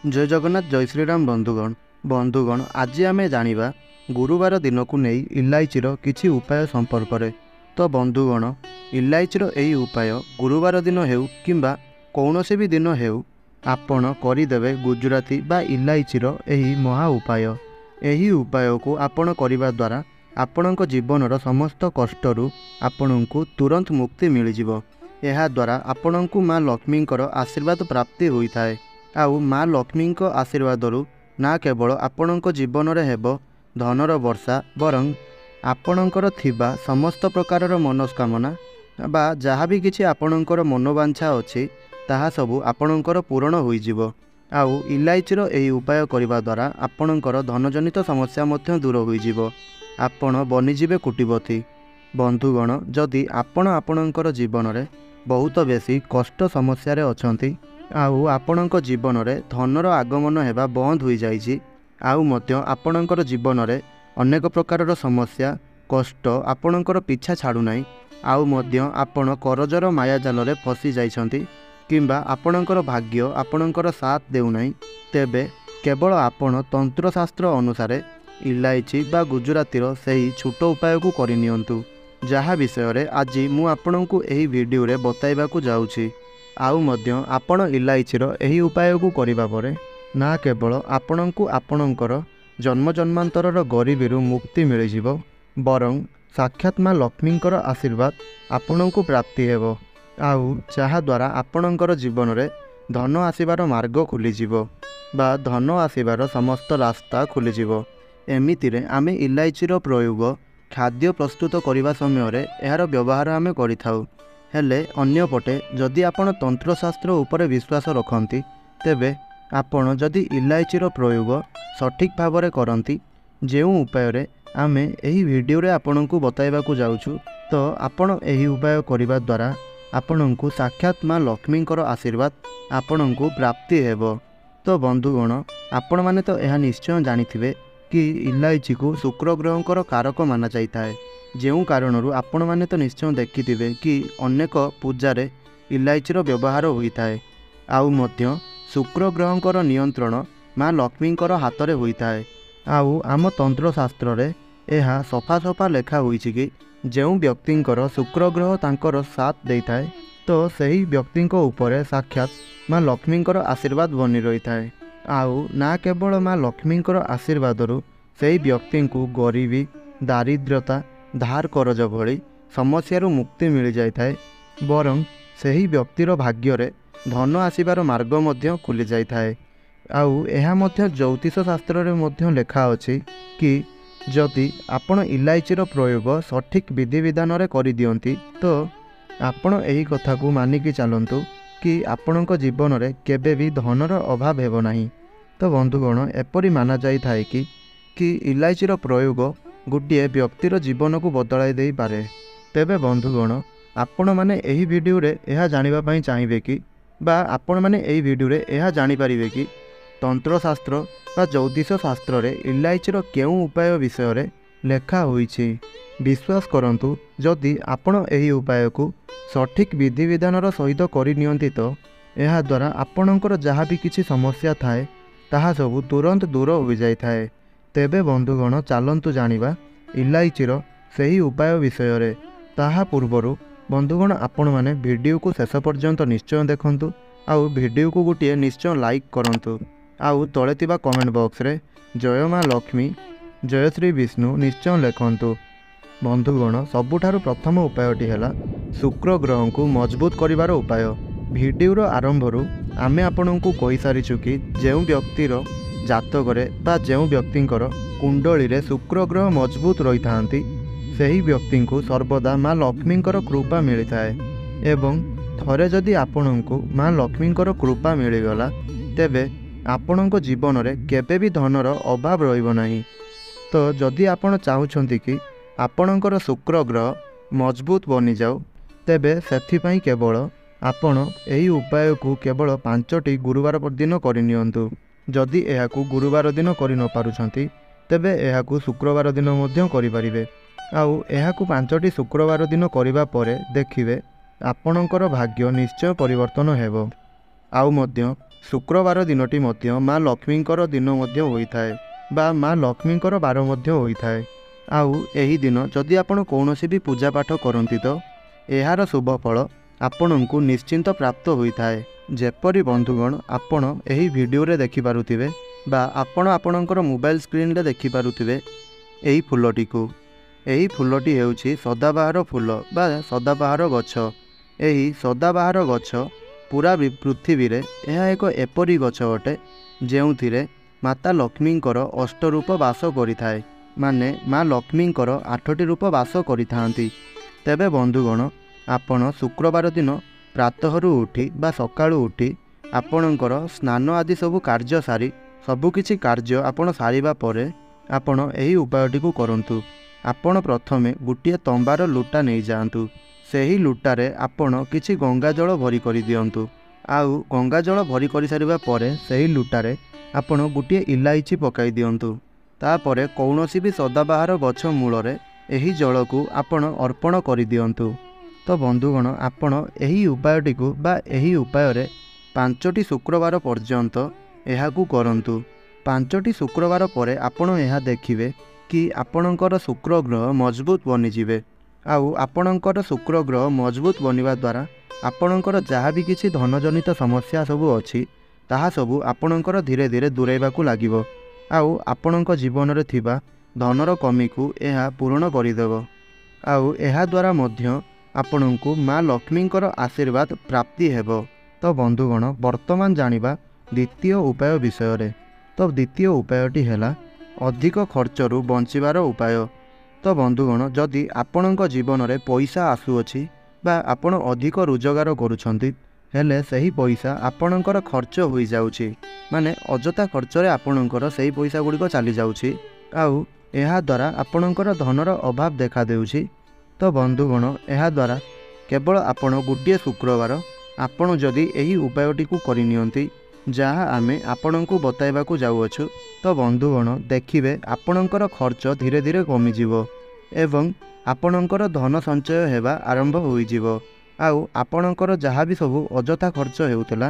जय जगन्नाथ जय श्रीराम बंधुगण आज आम जाना गुरुवार दिन को नहीं इलायचीर किछि उपाय संपर्क में। तो बंधुगण इलायचीर यही उपाय गुरुवार दिन हेउ किंबा कौनसी भी दिन हेउ आपण करदेवे गुजराती बा इलायचीर यही महा उपाय। यही उपाय को आपण करने द्वारा आपणक जीवनर समस्त कष्टरू आपणको तुरंत मुक्ति मिल जिवो। यह द्वारा आपणको माँ लक्ष्मी आशीर्वाद प्राप्ति होता है। आउ माँ लक्ष्मी आशीर्वाद ना केवल आपणक जीवन में हेब धनर वर्षा बरं आपणकर थिबा समस्त प्रकारर मनस्कामना बा जहाँ भी किछि आपणकर मनोवांछा अच्छी ताहा सबु आपणकर पूरण होइजिवो। आउ इलायचीर यही उपाय करने द्वारा आपणकर धनजनित समस्या मध्य दूर होइजिवो। आपण बनिजिबे कोटिपति। बंधुगण जदि आपण आपणकर जीवन में बहुत बेसी कष्ट समस्या अछंती आउ आपणक जीवन में धनर आगमन हेबा बंद हो जाइछि आउ मध्य आपणकर जीवन में अनेक प्रकारर समस्या कष्ट आपणकर पीछा छाड़ू नाही आउ मध्य आपण करजर मायाजाल रे फसी जाइछंती किंबा आपणकर भाग्य आपणकर साथ देउ नाही तेबे केवल आपण तंत्रशास्त्र अनुसार इलायची बा गुजरातीर सही छोट उपाय को करनियंतु जहाँ विषय रे आज मु आपणको एही वीडियो रे बताइबाकू जाउछि। आउ मध्य आपण इलायचीर यही उपाय को करिबा परे ना केवल आपणको आपणकर जन्म जन्मांतरर गरीबीरु मुक्ति मिल जिवो बरं साक्षात माँ लक्ष्मींकर आशीर्वाद आपणको प्राप्ति हेबो। आउ जहा द्वारा आपणकर जीवन रे धन आसीबार मार्ग खुली जिवो बा धन आसीबार समस्त रास्ता खुली जिवो। एमितिरे आमे इलायचीर प्रयोग खाद्य प्रस्तुत करने समय यार व्यवहार आम करिथाउ। हेले अन्यपटे जदि आपण तंत्रशास्त्र उपरे विश्वास रखती तेबे आपण जदि इलायचीर प्रयोग सठिक भाव में करती जो उपाय आमे एही वीडियो रे आपणको बताइबाकू जाउछु तो आपण एही उपाय करिबा द्वारा आपणको साक्षात माँ लक्ष्मींकर आशीर्वाद आपणको प्राप्ति हेबो। तो बंधुगण आपण माने तो यह निश्चय जानिथिबे कि इलायची को शुक्र ग्रहंकर कारक माना जाए जो कारणरू आपण माने तो निश्चय देखिथिबे कि अनेक पूजारे इलायचीर व्यवहार होता है। आउ मध्य शुक्र ग्रहंकर नियंत्रण माँ लक्ष्मींकर हाथ में होता है। आउ आम तंत्रशास्त्र रे यह सफा सफा लेखा होइछि कि जो व्यक्तिंकर शुक्र ग्रह तांकर साथ देता है तो सही व्यक्तिंको उपरे साक्षात माँ लक्ष्मींकर आशीर्वाद बनी रही है। आउ ना केवल माँ लक्ष्मींकर आशीर्वादरू सही व्यक्ति को गरीबी दारिद्र्यता धार करज भली समस्यारू मुक्ति मिल जाए बरं सही व्यक्तिर भाग्य रे धन आसीबार मार्ग मध्य खुली जाए। आउ एहा मध्य ज्योतिष शास्त्र रे मध्य लेखा अछि कि जदि आपण इलायचीर प्रयोग सठिक विधि विधान रे करि दियंती तो आपण एही कथा को मानिकी चलंतु कि आपणक जीवन में केबे भी धनर अभाव हेबो नाही। तो बंधुगण एपरी माना जाई थाए कि इलायचीर प्रयोग गोटे व्यक्तिर जीवन को बदलाई दे पारे। तेबे बंधुगण आपण माने एही वीडियो रे एहा जानिबा पई चाहिबे कि बा आपण माने एही वीडियो रे एहा जानि परिबे कि तंत्रशास्त्र बा ज्योतिष शास्त्र रे इलायचीर केउ उपाय विषय रे लेखा होईछि। विश्वास करंतु जदि आपण एही उपाय को सठिक विधि विधानर सहित करनियंती तो यह द्वारा आपणकर जहाँ भी किसी समस्या थाए ताहा सबु तुरंत दूर हो जाए थाए। तेबे बंधुगण चलंतु जानिबा इलायचीर सही उपाय विषय रे। ताहा पूर्वरु बंधुगण आपण माने वीडियो को शेष पर्यंत निश्चय देखंतु आउ वीडियो को गोटे निश्चय लाइक करंतु आउ तळे थिबा कमेंट बॉक्स रे जय माँ लक्ष्मी जय श्री विष्णु निश्चय लिखंतु। बंधुगण सबुठारु प्रथम उपायटी है शुक्र ग्रह को मजबूत करिवार उपाय। वीडियो आरंभरू आमे आपणको कहि सारिछु कि जो व्यक्तिर जातकरे बा जो व्यक्तिंकर कुंडली रे शुक्र ग्रह मजबूत रही थांती सही व्यक्ति को सर्वदा माँ लक्ष्मींकर कृपा मिलता है एवं थरे जदि आपणको माँ लक्ष्मींकर कृपा मिलगला तेबे आपणको जीवन में केबे भी धनर अभाव रहिबो नाही। तो जदि आपण चाहुछंती कि आपणकर शुक्र ग्रह मजबूत बनी जाऊ तेबे सेथिपाई केवल आपण एही उपाय को केवल 5टी गुरुवार दिन करनियंतु। जदि एहाकू गुरुवार दिन करि न पारुछंती तेबे एहाकू शुक्रवार दिन मध्य करिपारिबे। आउ एहाकू 5टी शुक्रवार दिन करिबा परे देखिबे आपणकर भाग्य निश्चय परिवर्तन हेबो। आउ मध्य शुक्रवार दिनटी मध्य माँ लक्ष्मींकर दिन मध्य होइथाए बा माँ लक्ष्मींकर बार मध्य होइथाए। आउ एही दिन जदि आपण कौनसी भी पूजा पाठ करती तो एहार शुभ फल आपणଙ୍କୁ निश्चिंत प्राप्त होइथाए। जेपरि बंधुगण आपण एही वीडियो रे देखि पारुथिबे बा आपण आपणकर मोबाइल स्क्रीन रे देखि पारुथिबे एही फुलटी को। एही फुलटी हेउछि सदाबाहार फूल बा सदाबाहार गछ। एही सदाबाहार गछ पूरा पृथ्वी रे यह एक एपरी गछ अटे जेउथिरे माता लक्ष्मींकर अष्टरूप वास करिथाए, माने माँ लक्ष्मींकर 8टी रूप वास करिथांती। तेबे बंधुगण आपण शुक्रवार दिन प्रातःरू उठी बा सकाळू उठी आपणकर स्नान आदि सबु कार्य सारी सबुकिछि कार्य आपण सारिबा परे आपण एही उपायटी को करंतु। आपण प्रथमे गोटे तंबार लुटा नहीं जातु। सेही लुटारे आपण किछि गंगा जल भरी करि दियंतु। आउ गंगा जल भरी करि सारिबा परे सेही लुटारे आपण गोटे इलायची पकाई दियंतु। तापरे कौनसी भी सदाबाहार गछ मूलरे एही जल को आपण अर्पण करि दियंतु। तो बंधुगण आपण एही उपायटी को बा एही उपाय रे 5टी शुक्रवार पर्यंत एहाकू करंतु। 5टी शुक्रवार परे आपण एहा देखिबे कि आपणकर शुक्र ग्रह मजबूत बनिजिबे। आउ आपणकर शुक्र ग्रह मजबूत बनिबा द्वारा आपणकर जहाँ भी किछि धनजनित समस्या सबु अछि ताहा सबु आपणकर धीरे धीरे दूरेबाकू लागिबो। आउ आपणक जीवन रे थिबा धनर कमी को एहा पूर्ण करिदेबो। आउ एहा द्वारा मध्य आपणଙ୍କୁ माँ लक्ष्मींकर आशीर्वाद प्राप्ति हेबो। तो बंधुगण वर्तमान जानिबा द्वितीय उपाय विषय रे। तो द्वितीय उपायटी हैला अधिक खर्चरू बंचिबार उपाय। तो बंधुगण जदि आपणଙ୍କ जीवन रे पैसा आसुअछि बा आपण अधिक रोजगार करूछंती हेले सही पैसा आपणଙ୍କର खर्च होई जाउछि, माने अजथा खर्च रे आपणଙ୍କର सही पैसा गुड़िक चली जाउछि। आउ एहा द्वारा आपणଙ୍କର धनर अभाव देखा देउछि। तो बंधुगण एहा द्वारा केवल आपण गोटे शुक्रवार आपण जदि एही उपायटी को करिनियंती जहाँ आमे आपणଙ୍କୁ बताइबाकू जाउअछु तो बंधुगण देखिबे आपणଙ୍କର खर्च धीरे धीरे कमिजिवो एवं आपणଙ୍କର धन संचय हेबा आरंभ होइजिवो। आउ आपणଙ୍କର जहाँ भी सबु अजथा खर्च हेउतला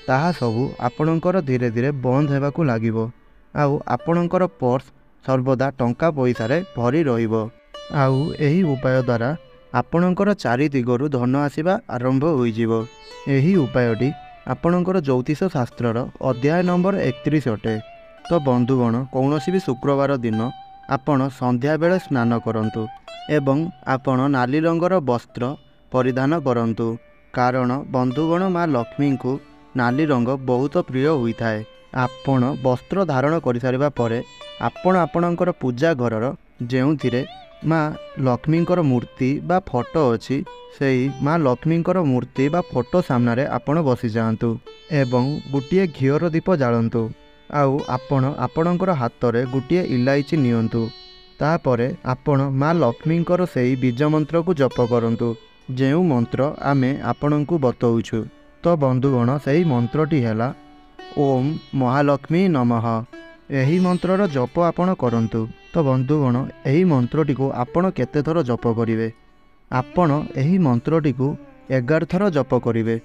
ताहा सबु आपणଙ୍କର धीरे धीरे बंद हेबाकू लागिवो। आउ आपणଙ୍କର पर्स सर्वदा टंका पैसा रे भरी रहिबो। आउ एही उपाय द्वारा आपणଙ୍କର चारि दिगरु धन आसीबा आरंभ होइजिवो। एही उपायटी आपणଙ୍କର ज्योतिष शास्त्रर अध्याय नंबर 31 अटे। तो बंधुगण कौनसी भी शुक्रवार दिन आपण संध्या बेले स्नान करंतु एवं आपण नाली रंगर वस्त्र परिधान करंतु, कारण बंधुगण माँ लक्ष्मी को नाली रंग बहुत प्रिय होइथाए। आपण वस्त्र धारण करि सारिबा परे आपण आपणଙ୍କର पूजा घरर जेउथिरे माँ लक्ष्मींकर मूर्ति बा फोटो अछि सेही माँ लक्ष्मींकर मूर्ति बा फोटो सामने आपण बसी जातु एवं गोटे घीवर दीप जालंतु। आउ आपण आपणଙ୍କର हाथ में गोटे इलायची नियंतु। तापरे आपण माँ लक्ष्मींकर सेही बीज मंत्र को जप करंतु जेउ मंत्र आमे आपणଙ୍କୁ बतौछु। तो बंधुगण सेही मंत्रटी हैला ओम महालक्ष्मी नमः। एही मंत्रर जप आपण करंतु। तो बंधुगण एही मंत्रटी को आपण केते थर जप करिवे? आपण एही मंत्रटी को 11 थर जप करिवे।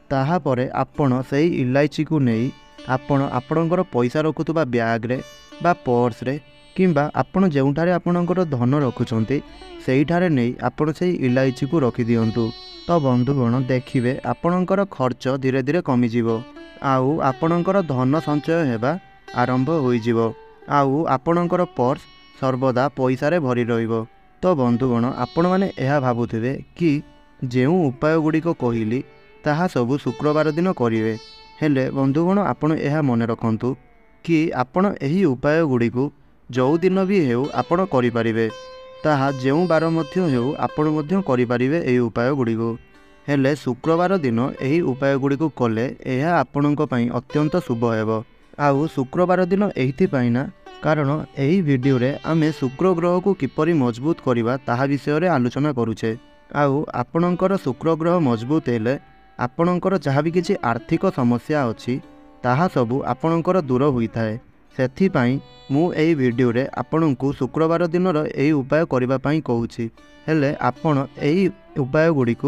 ताहा परे आपण सेही इलायची को नेई आपण आपणଙ୍କର पैसा रखुथुबा ब्याग रे बा पर्स रे किंबा आपण जेउठारे आपणଙ୍କର धन रखुछंती सेहीठारे नेई आपण सेही इलायची को रखि दियंतु। तो बंधुगण देखिबे आपणଙ୍କର खर्च धीरे धीरे कमी जिवो। आउ आपणଙ୍କର धन संचय हेबा आरंभ होई जिवो। आउ आपणଙ୍କର पर्स सर्वदा पैसा रे भरी रहिबो। तो बंधुगण आपण माने एहा भाबुथिबे कि जेउ उपाय गुड़िक कहिली ताहा सबु शुक्रवार दिन करिवे। हेले बंधुगण आपण एहा मने रखंतु कि आपण एही उपाय गुड़िक जो दिन भी हेउ आपण करि परिबे, ताहा जेउ बार मध्य हेउ आपण मध्य करि परिबे एही उपाय गुड़िक। हेले शुक्रवार दिन एही उपाय गुड़िक कले एहा आपणଙ୍କ ପାଇଁ अत्यंत शुभ हेबो। आउ शुक्रवार दिन एहिथि ପାଇଁ ना कारण एही वीडियो रे आमे शुक्र ग्रह को किपरि मजबूत करिबा ताहा विषय रे आलोचना करूछे। आउ आपणଙ୍କର शुक्र ग्रह मजबूत हेले आपणଙ୍କର जहाँ भी किसी आर्थिक समस्या अच्छी ताहा सबु आपणଙ୍କର दूर होइथाए। सेथिपाई मु एही वीडियो रे आपणଙ୍କୁ शुक्रवार दिनर एही उपाय करिबा पई कहूछि। हेले आपण एही उपाय गुड़िक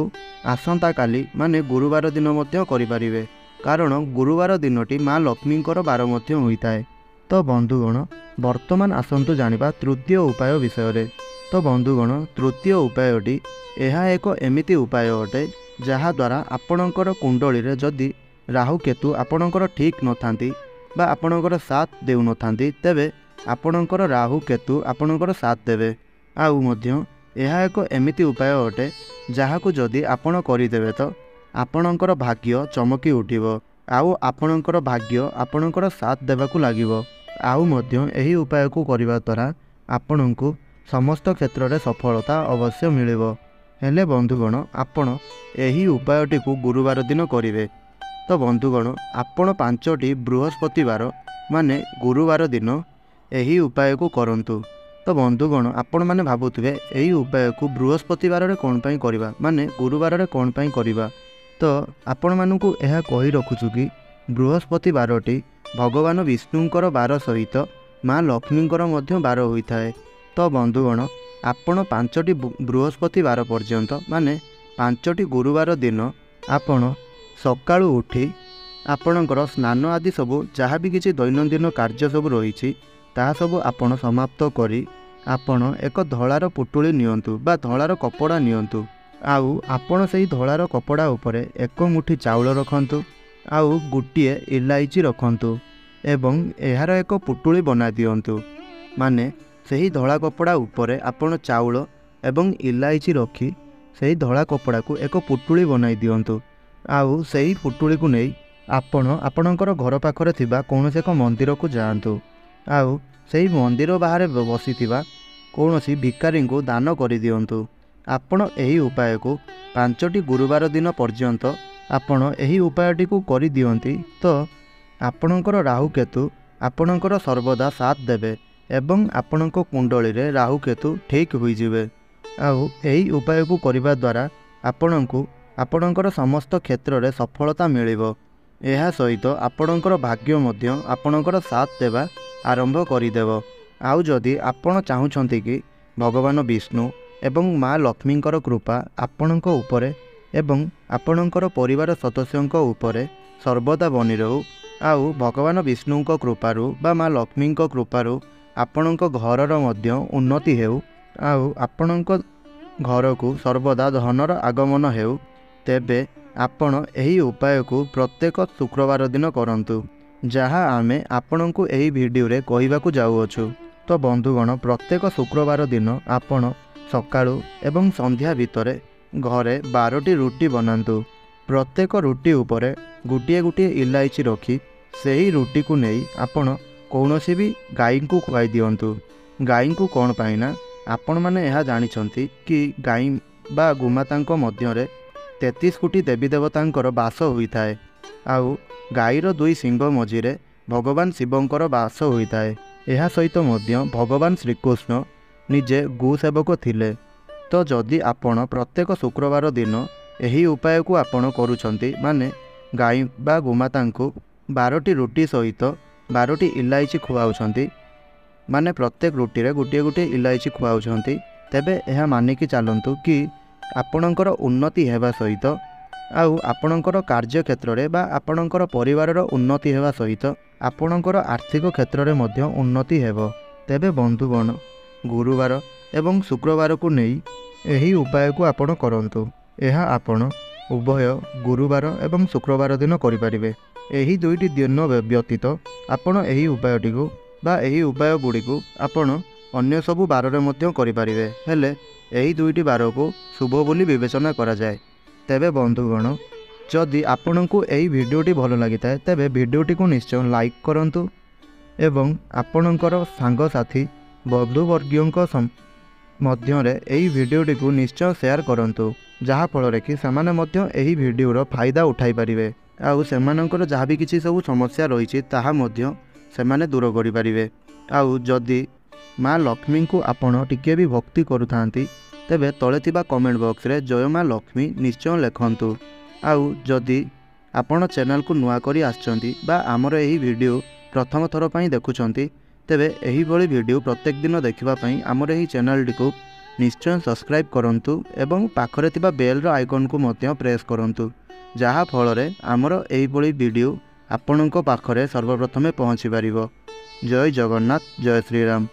आसंता काली माने गुरुवार दिन मध्य करि परिबे, कारण गुरुवार दिनटी माँ लक्ष्मींकर बार मध्य होइताए। तो बंधुगण वर्तमान आसंतु जानिबा तृतीय उपाय विषय। तो बंधुगण तृतीय उपायटी यह एक एमिति उपाय अटे जहा द्वारा आपणकर कुंडली रे जदि राहु केतु आपणकर ठीक नथांती बा आपणकर साथ देउ नथांती तेबे आपणकर राहु केतु आपणकर साथ देवे। आउ मध्य यह एक एमिति उपाय अटे जहाकु जदि आपण करिदेबे तो आपणकर भाग्य चमकी उठिबो आउ आपणकर भाग्य आपणकर साथ देबाकू लागिबो। आउ मध्य एही उपाय को करिबा द्वारा आपणकू समस्त क्षेत्र में सफलता अवश्य मिलिबो। हेले बंधुगण आपण एही उपायटी को गुरुवार दिन करिवे। तो बंधुगण आपण 5टी बृहस्पतिवार माने गुरुवार दिन एही उपाय को करंतु। तो बंधुगण आपण माने भाबुथिबे एही उपाय को बृहस्पतिवार रे कोन पई करिबा माने गुरुवार रे कोन पई करिबा। तो आपण मानकू एहा कहि रखुछु कि बृहस्पतिवारटी भगवान विष्णुंकर बार सहित माँ लक्ष्मींकर मध्य बार होइथाए। तो बंधुगण आपण 5टी बृहस्पतिवार पर्यंत माने 5टी गुरुवार दिन आपण सकाळु उठी आपणकर स्नान आदि सबू जहाँ भी किसी दैनंदिन कार्य सब रही ताहा सबू आपण समाप्त करी आपण एक धଳାର पुटुली नियंतु बा धଳାର कपड़ा नियंतु। आउ आपण सेही धଳାର कपड़ा उपरे एक मुठी चाउल रखंतु आउ गुटिए इलायची रखंतु एवं एहार एक पुटुली बना दियंतु। माने सही धड़ा कपड़ा उपरे आपण चाउल एवं इलायची रखी सही धड़ा कपड़ा को एक पुटुली बनाई दियंतु। आउ सही पुटुली को नहीं आपण आपणकर घर पाखरे थिबा कौनसी एक मंदिर को जाआंतु आउ सही मंदिर बाहर बसीथिबा कौनसी भिखारी को दान करि दियंतु। आपण एही उपाय को 5टी गुरुवार दिन पर्यंत आपण एही उपायटी को करि दियंती तो आपणकर राहु केतु आपणकर सर्वदा साथ देबे एवं आपणक कुंडली रे राहु केतु ठीक होई जिवे। आउ एही उपाय को करिबा द्वारा आपणकू आपणकर समस्त क्षेत्र में सफलता मिलिबो। एहा सहित आपणकर भाग्य मध्य आपणकर साथ देवा आरंभ करिदेव। आउ जदि आपण चाहुछंती कि भगवान विष्णु एवं माँ लक्ष्मींकर कृपा आपणक उपरे एवं आपणकर परिवार सदस्यंक उपरे सर्वदा बनी रहू आउ भगवान विष्णुंक कृपारु बा माँ लक्ष्मींक कृपारु आपणक घरर मध्य उन्नति हेउ आउ आपणक घर को सर्वदा धनर आगमन हेउ तेबे आपण एही उपाय को प्रत्येक शुक्रवार दिन करंतु जहाँ आमे आपणकू एही वीडियो रे कहिबाकू जाउअछु। तो बंधुगण प्रत्येक शुक्रवार दिन आपण सकाळु एवं संध्या भितरे घरे 12टी रुटी बनातु। प्रत्येक रुटी उपरे गुटिए गुटिए इलायची रखी सही रुटी को नहीं आपण कौनसी भी गाई को खुआई दियंतु। गाई को कौन पाइना आपण माने यह जानिछंती कि गाई बा गोमातांक मध्यरे 33 कोटी देवी देवतांकर बास होइथाए आउ गाईर 2 सिंह मझिरे भगवान शिवंकर बास होइथाए। एहा सहित मध्य भगवान श्रीकृष्ण निजे गोसेवक थिले। तो जदि आपण प्रत्येक शुक्रवार दिन एही उपाय को आपण करूछंती माने गाई बा गोमातांको 12टी रुटी सहित 12टी इलायची खुआउछंती माने प्रत्येक रुटी रे गोटे गोटे इलायची खुआउछंती तेबे एहा मानिकी चलतु कि आपणकर उन्नति हेबा सहित आउ आपणकर कार्य क्षेत्र में बा आपणकर परिवार उन्नति हेबा सहित आपणकर आर्थिक क्षेत्र में मध्य उन्नति हेबो। तेबे बंधुगण गुरुवार एवं शुक्रवार को नहीं एही उपाय को आपण करंतु। एहा आपण उभय गुरुवार एवं शुक्रवार दिन करिपारिबे। एही 2टी दिन व्यतीत आपण एही उपायटी को बा एही उपाय गुड़ी को आपण अन्य सबु बार रे मध्य करिपारिबे। हेले एही 2टी बार को शुभ बोली विवेचना करा जाए। तेबे बंधुगण जदि आपणकू एही वीडियोटी भल लगी थाए तेबे वीडियोटी को निश्चय लाइक करंतु एवं आपणकर सांगसाथी बंधुवर्गीयों मध्यरे एही वीडियोटी को निश्चय शेयर करंतु जहा फल कि सेमाने मध्य एही वीडियोर फायदा उठाई पारिबे आउ सेमानकर जहाँ भी किसी सब समस्या रही ताहा मध्य सेमाने दूर करि पारिबे। आउ जदि माँ लक्ष्मी को आपण टिके भी भक्ति करुथांती तेबे तले थिबा कमेंट बॉक्स रे जय माँ लक्ष्मी निश्चय लिखंतु। आउ जदि आपण चैनल को नुआ करी आछंती बा आमर एही वीडियो प्रथम थर पई देखुछंती तेबे एही भली वीडियो प्रत्येक दिन देखिबा पई आमर एही चैनल को निश्चय सब्सक्राइब करंतु एवं पाखरे थिबा बेल रो आइकन को मध्य प्रेस करंतु जहा फଳରେ आमर एइभଳି वीडियो आपणक पाखरे सर्वप्रथमे पहुँची पारिबो। जय जगन्नाथ, जय श्रीराम।